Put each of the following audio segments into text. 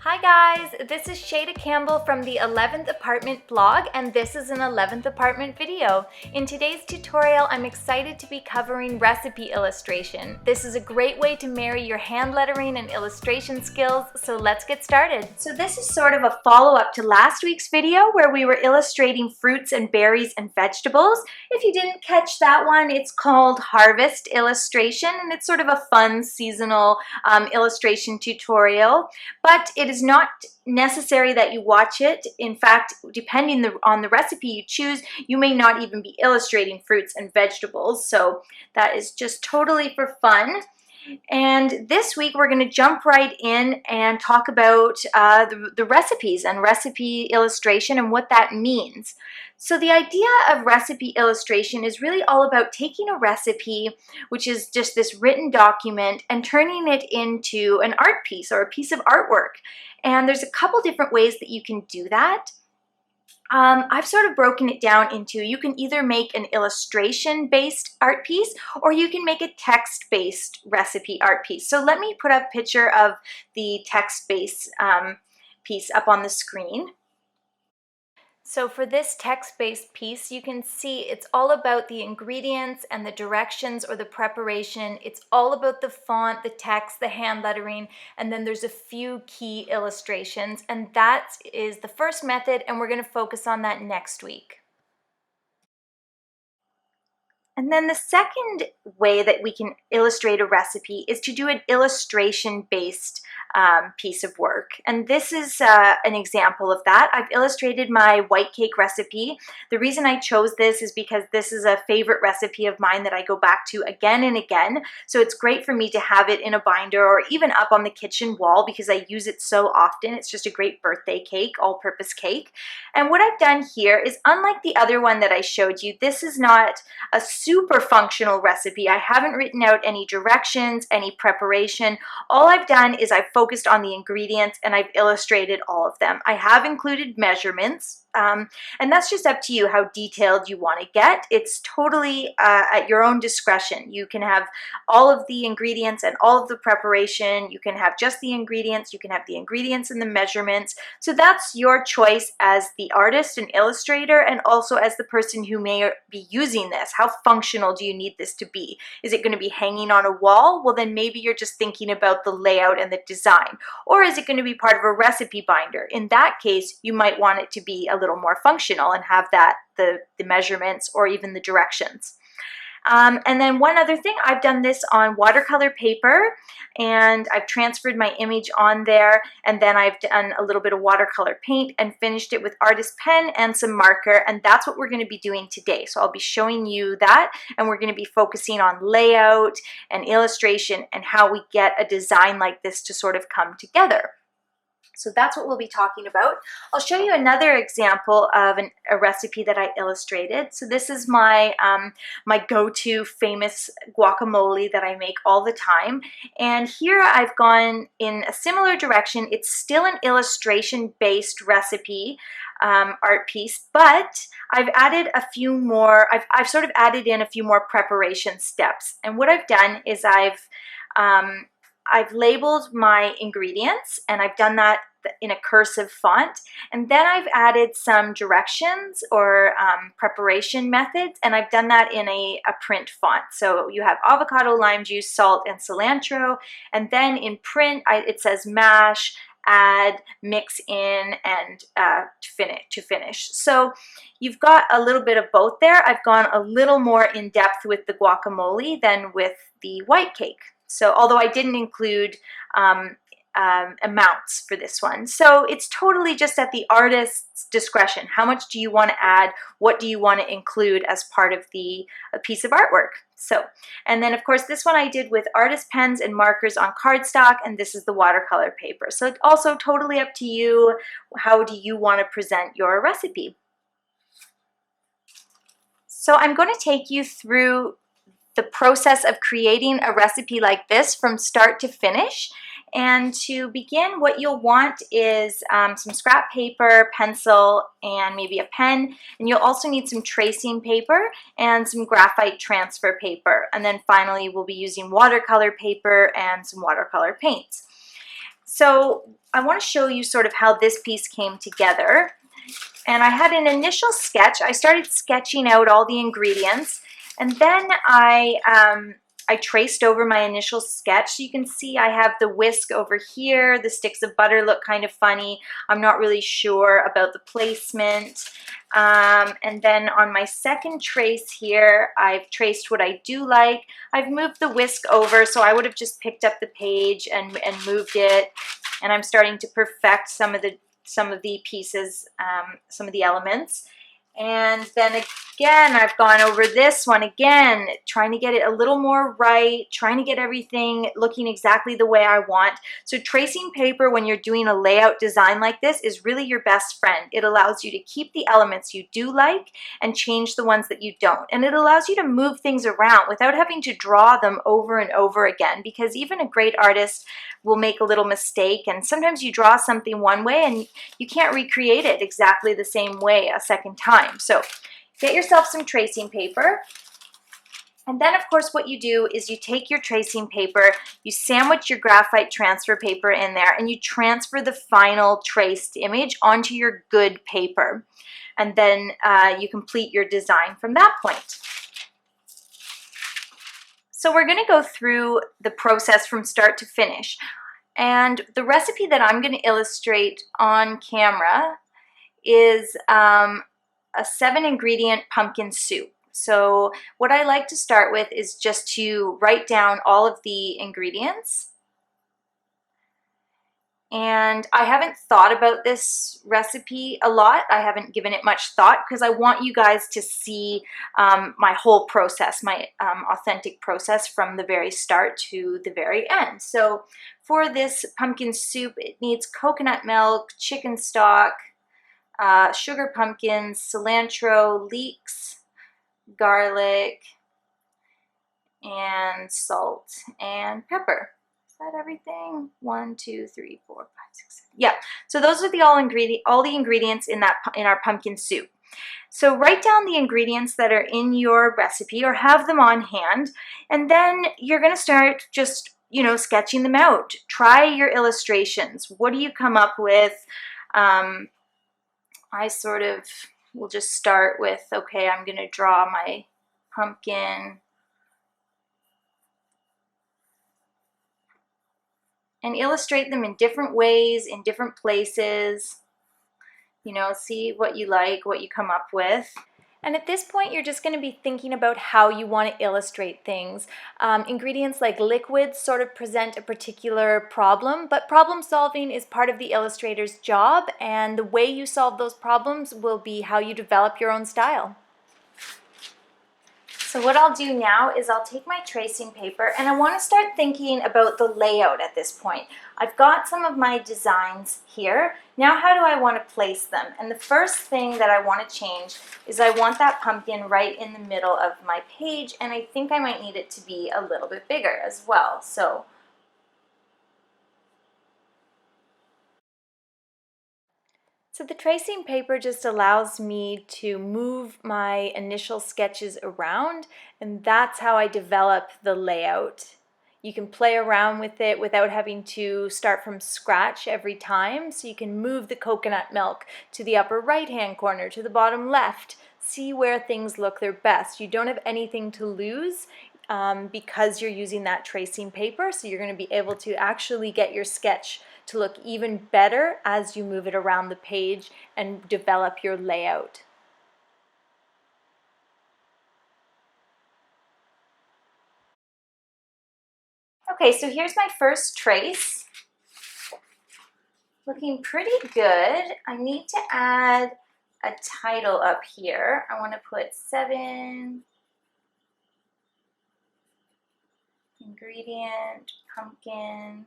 Hi guys, this is Shayda Campbell from the 11th Apartment blog, and this is an 11th Apartment video. In today's tutorial, I'm excited to be covering recipe illustration. This is a great way to marry your hand lettering and illustration skills, so let's get started. So this is sort of a follow-up to last week's video where we were illustrating fruits and berries and vegetables. If you didn't catch that one, it's called Harvest Illustration, and it's sort of a fun seasonal illustration tutorial, but it is not necessary that you watch it. In fact, depending on the recipe you choose, you may not even be illustrating fruits and vegetables, so that is just totally for fun. And this week we're going to jump right in and talk about the recipes and recipe illustration and what that means. So the idea of recipe illustration is really all about taking a recipe, which is just this written document, and turning it into an art piece or a piece of artwork. And there's a couple different ways that you can do that. I've sort of broken it down into, you can either make an illustration-based art piece or you can make a text-based recipe art piece. So let me put up a picture of the text-based piece up on the screen. So for this text-based piece, you can see it's all about the ingredients and the directions or the preparation. It's all about the font, the text, the hand lettering, and then there's a few key illustrations, and that is the first method, and we're going to focus on that next week. And then the second way that we can illustrate a recipe is to do an illustration-based piece of work. And this is an example of that. I've illustrated my white cake recipe. The reason I chose this is because this is a favorite recipe of mine that I go back to again and again. So it's great for me to have it in a binder or even up on the kitchen wall because I use it so often. It's just a great birthday cake, all-purpose cake. And what I've done here is, unlike the other one that I showed you, this is not a super functional recipe. I haven't written out any directions, any preparation. All I've done is I've focused on the ingredients and I've illustrated all of them. I have included measurements, and that's just up to you how detailed you want to get. It's totally at your own discretion. You can have all of the ingredients and all of the preparation. You can have just the ingredients. You can have the ingredients and the measurements. So that's your choice as the artist and illustrator, and also as the person who may be using this. How functional do you need this to be? Is it going to be hanging on a wall? Well, then maybe you're just thinking about the layout and the design. Or is it going to be part of a recipe binder? In that case, you might want it to be a little more functional and have the measurements or even the directions. And then one other thing, I've done this on watercolor paper, and I've transferred my image on there, and then I've done a little bit of watercolor paint and finished it with artist pen and some marker, and that's what we're going to be doing today. So I'll be showing you that, and we're going to be focusing on layout and illustration and how we get a design like this to sort of come together. So that's what we'll be talking about. I'll show you another example of a recipe that I illustrated. So this is my my go-to famous guacamole that I make all the time. And here I've gone in a similar direction. It's still an illustration-based recipe art piece, but I've added a few more, I've sort of added in a few more preparation steps. And what I've done is I've labeled my ingredients, and I've done that in a cursive font, and then I've added some directions or preparation methods, and I've done that in a print font. So you have avocado, lime juice, salt, and cilantro, and then in print it says mash, add, mix in, and to finish. So you've got a little bit of both there. I've gone a little more in depth with the guacamole than with the white cake. So although I didn't include amounts for this one. So it's totally just at the artist's discretion. How much do you want to add? What do you want to include as part of a piece of artwork? So, and then of course this one I did with artist pens and markers on cardstock, and this is the watercolor paper. So it's also totally up to you. How do you want to present your recipe? So I'm going to take you through the process of creating a recipe like this from start to finish. And to begin, what you'll want is some scrap paper, pencil, and maybe a pen. And you'll also need some tracing paper and some graphite transfer paper. And then finally, we'll be using watercolor paper and some watercolor paints. So I want to show you sort of how this piece came together. And I had an initial sketch. I started sketching out all the ingredients, and then I traced over my initial sketch. So you can see I have the whisk over here. The sticks of butter look kind of funny. I'm not really sure about the placement. And then on my second trace here, I've traced what I do like. I've moved the whisk over, so I would have just picked up the page and moved it. And I'm starting to perfect some of the pieces, some of the elements. And then again, I've gone over this one again, trying to get it a little more right, trying to get everything looking exactly the way I want. So tracing paper when you're doing a layout design like this is really your best friend. It allows you to keep the elements you do like and change the ones that you don't. And it allows you to move things around without having to draw them over and over again, because even a great artist will make a little mistake, and sometimes you draw something one way and you can't recreate it exactly the same way a second time. So get yourself some tracing paper. And then of course what you do is you take your tracing paper, you sandwich your graphite transfer paper in there, and you transfer the final traced image onto your good paper. And then you complete your design from that point. So we're going to go through the process from start to finish. And the recipe that I'm going to illustrate on camera is a 7-ingredient pumpkin soup. So what I like to start with is just to write down all of the ingredients. And I haven't thought about this recipe a lot. I haven't given it much thought because I want you guys to see my whole process, my authentic process from the very start to the very end. So for this pumpkin soup, it needs coconut milk, chicken stock, sugar pumpkins, cilantro, leeks, garlic, and salt and pepper. Is that everything? 1, 2, 3, 4, 5, 6, 7. Yeah. So those are all the ingredients in our pumpkin soup. So write down the ingredients that are in your recipe or have them on hand, and then you're going to start just, sketching them out. Try your illustrations. What do you come up with? I sort of will just start with, okay, I'm going to draw my pumpkin and illustrate them in different ways, in different places. See what you like, what you come up with. And at this point, you're just going to be thinking about how you want to illustrate things. Ingredients like liquids sort of present a particular problem, but problem solving is part of the illustrator's job, and the way you solve those problems will be how you develop your own style. So what I'll do now is I'll take my tracing paper, and I want to start thinking about the layout at this point. I've got some of my designs here. Now how do I want to place them? And the first thing that I want to change is I want that pumpkin right in the middle of my page, and I think I might need it to be a little bit bigger as well. So the tracing paper just allows me to move my initial sketches around, and that's how I develop the layout. You can play around with it without having to start from scratch every time. So you can move the coconut milk to the upper right-hand corner, to the bottom left. See where things look their best. You don't have anything to lose because you're using that tracing paper. So you're going to be able to actually get your sketch to look even better as you move it around the page and develop your layout. Okay, so here's my first trace. Looking pretty good. I need to add a title up here. I want to put 7 ingredient pumpkin.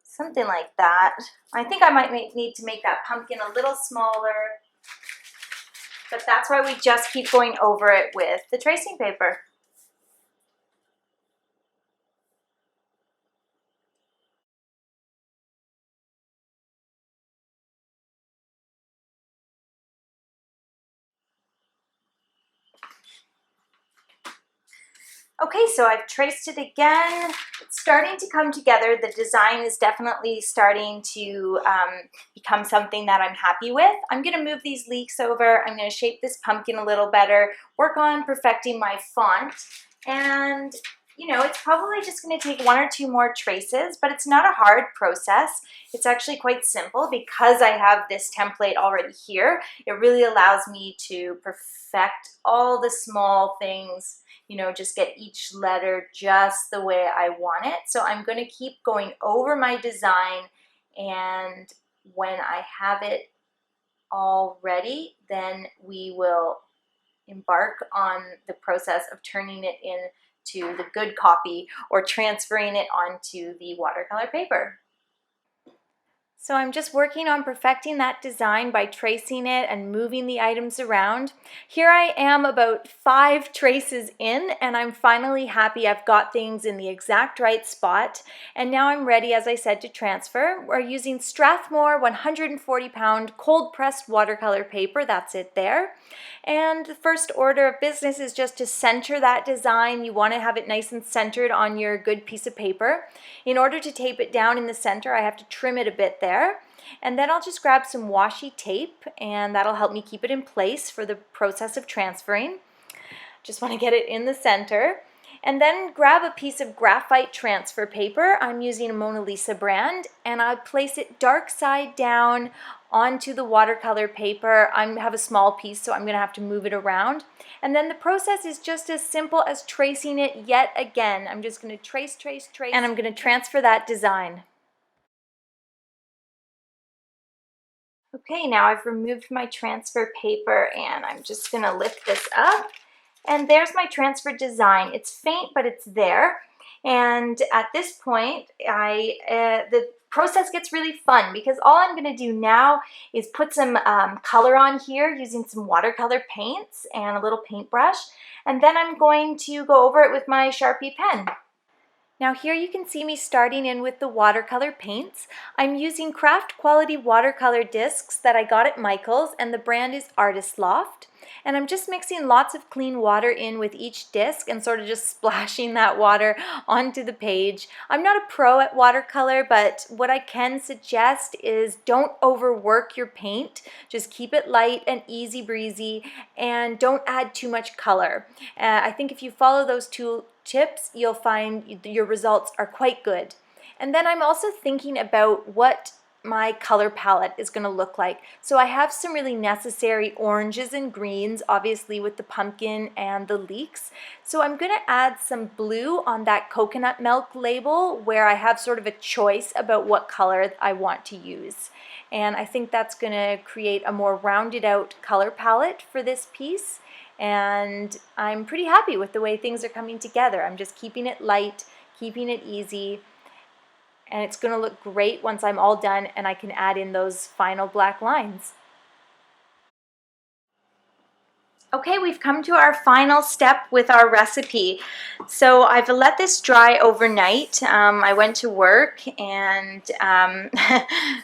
Something like that. I think I might need to make that pumpkin a little smaller, but that's why we just keep going over it with the tracing paper. Okay, so I've traced it again. It's starting to come together. The design is definitely starting to become something that I'm happy with. I'm gonna move these leeks over. I'm gonna shape this pumpkin a little better, work on perfecting my font, and you know, it's probably just gonna take one or two more traces, but it's not a hard process. It's actually quite simple because I have this template already here. It really allows me to perfect all the small things, you know, just get each letter just the way I want it. So I'm going to keep going over my design, and when I have it all ready, then we will embark on the process of turning it into the good copy or transferring it onto the watercolor paper. So I'm just working on perfecting that design by tracing it and moving the items around. Here I am about 5 traces in, and I'm finally happy I've got things in the exact right spot. And now I'm ready, as I said, to transfer. We're using Strathmore 140-pound cold pressed watercolor paper. That's it there. And the first order of business is just to center that design. You want to have it nice and centered on your good piece of paper. In order to tape it down in the center, I have to trim it a bit there. And then I'll just grab some washi tape, and that'll help me keep it in place for the process of transferring. Just want to get it in the center. And then grab a piece of graphite transfer paper. I'm using a Mona Lisa brand, and I place it dark side down onto the watercolor paper. I have a small piece, so I'm going to have to move it around. And then the process is just as simple as tracing it yet again. I'm just going to trace, and I'm going to transfer that design. Okay, now I've removed my transfer paper, and I'm just going to lift this up. And there's my transfer design. It's faint, but it's there. And at this point, the process gets really fun because all I'm going to do now is put some color on here using some watercolor paints and a little paintbrush. And then I'm going to go over it with my Sharpie pen. Now here you can see me starting in with the watercolor paints. I'm using craft quality watercolor discs that I got at Michael's, and the brand is Artist Loft. And I'm just mixing lots of clean water in with each disc and sort of just splashing that water onto the page. I'm not a pro at watercolor, but what I can suggest is don't overwork your paint. Just keep it light and easy breezy, and don't add too much color. I think if you follow those two tips, you'll find your results are quite good. And then I'm also thinking about what my color palette is going to look like. So I have some really necessary oranges and greens, obviously with the pumpkin and the leeks. So I'm going to add some blue on that coconut milk label where I have sort of a choice about what color I want to use. And I think that's going to create a more rounded out color palette for this piece. And I'm pretty happy with the way things are coming together. I'm just keeping it light, keeping it easy, and it's going to look great once I'm all done and I can add in those final black lines. Okay, we've come to our final step with our recipe. So I've let this dry overnight. I went to work, and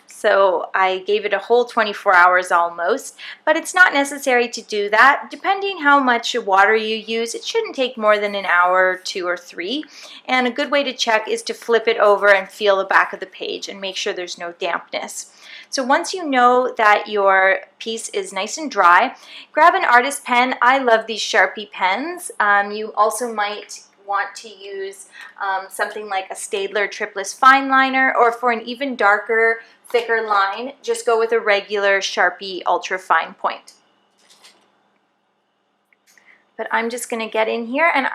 so I gave it a whole 24 hours almost, but it's not necessary to do that. Depending how much water you use, it shouldn't take more than an hour, 2 or 3. And a good way to check is to flip it over and feel the back of the page and make sure there's no dampness. So once you know that your piece is nice and dry, grab an artist pen. I love these Sharpie pens. You also might want to use something like a Staedtler Triplus fine liner, or for an even darker, thicker line, just go with a regular Sharpie ultra fine point. But I'm just going to get in here, and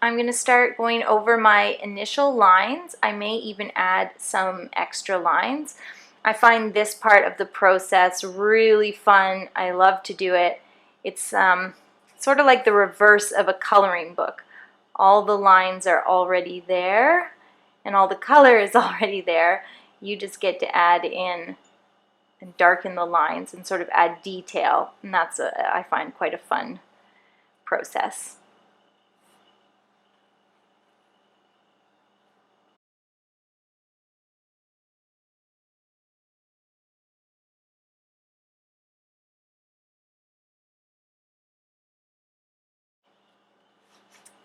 I'm going to start going over my initial lines. I may even add some extra lines. I find this part of the process really fun. I love to do it. It's sort of like the reverse of a coloring book. All the lines are already there, and all the color is already there. You just get to add in and darken the lines and sort of add detail, and that's, I find, quite a fun process.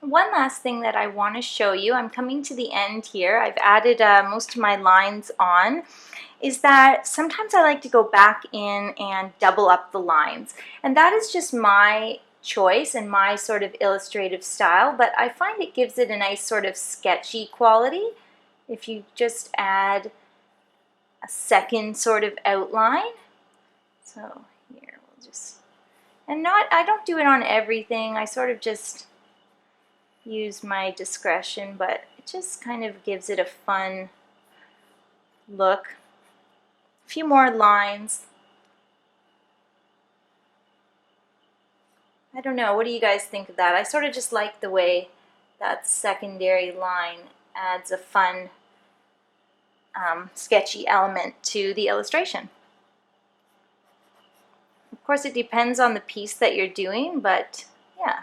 One last thing that I want to show you, I'm coming to the end here, I've added most of my lines on, is that sometimes I like to go back in and double up the lines. And that is just my choice and my sort of illustrative style, but I find it gives it a nice sort of sketchy quality if you just add a second sort of outline. So here we'll just, and I don't do it on everything, I sort of just use my discretion, but it just kind of gives it a fun look. A few more lines. I don't know, what do you guys think of that? I sort of just like the way that secondary line adds a fun sketchy element to the illustration. Of course it depends on the piece that you're doing, but yeah,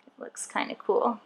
it looks kind of cool.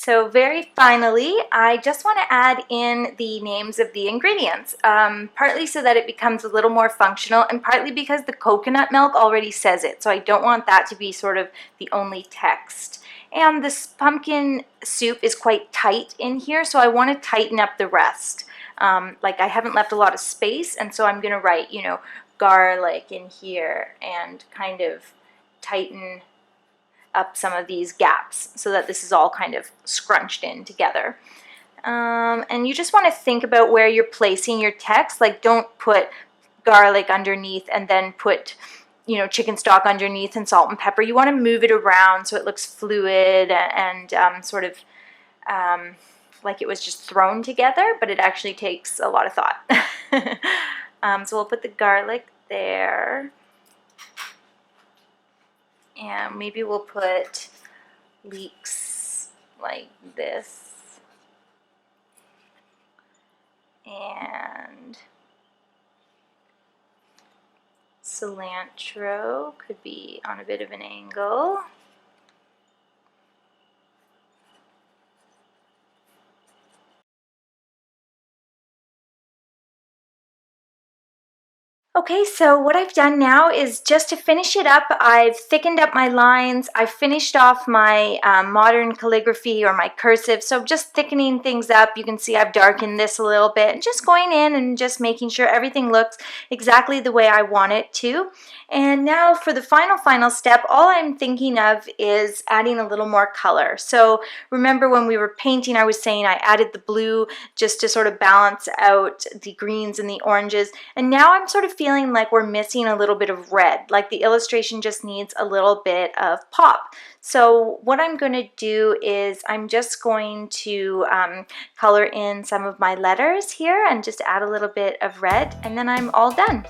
So very finally, I just want to add in the names of the ingredients, partly so that it becomes a little more functional and partly because the coconut milk already says it, so I don't want that to be sort of the only text. And this pumpkin soup is quite tight in here, so I want to tighten up the rest. Like I haven't left a lot of space, and so I'm going to write, you know, garlic in here and kind of tighten up some of these gaps so that this is all kind of scrunched in together. And you just want to think about where you're placing your text. Like don't put garlic underneath and then put, you know, chicken stock underneath and salt and pepper. You want to move it around so it looks fluid and sort of like it was just thrown together, but it actually takes a lot of thought. So we'll put the garlic there. And maybe we'll put leeks like this. And cilantro could be on a bit of an angle. Okay, so what I've done now is just to finish it up, I've thickened up my lines, I've finished off my modern calligraphy or my cursive, so just thickening things up. You can see I've darkened this a little bit and just going in and just making sure everything looks exactly the way I want it to. And now for the final step, all I'm thinking of is adding a little more color. So remember when we were painting, I was saying I added the blue just to sort of balance out the greens and the oranges, and now I'm sort of feeling like we're missing a little bit of red, like the illustration just needs a little bit of pop. So what I'm going to do is I'm just going to color in some of my letters here and just add a little bit of red, and then I'm all done.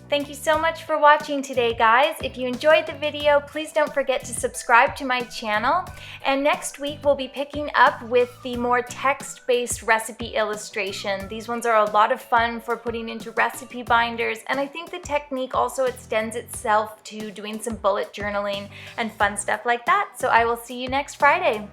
Thank you so much for watching today, guys. If you enjoyed the video, please don't forget to subscribe to my channel. And next week, we'll be picking up with the more text-based recipe illustration. These ones are a lot of fun for putting into recipe binders, and I think the technique also extends itself to doing some bullet journaling and fun stuff like that. So I will see you next Friday.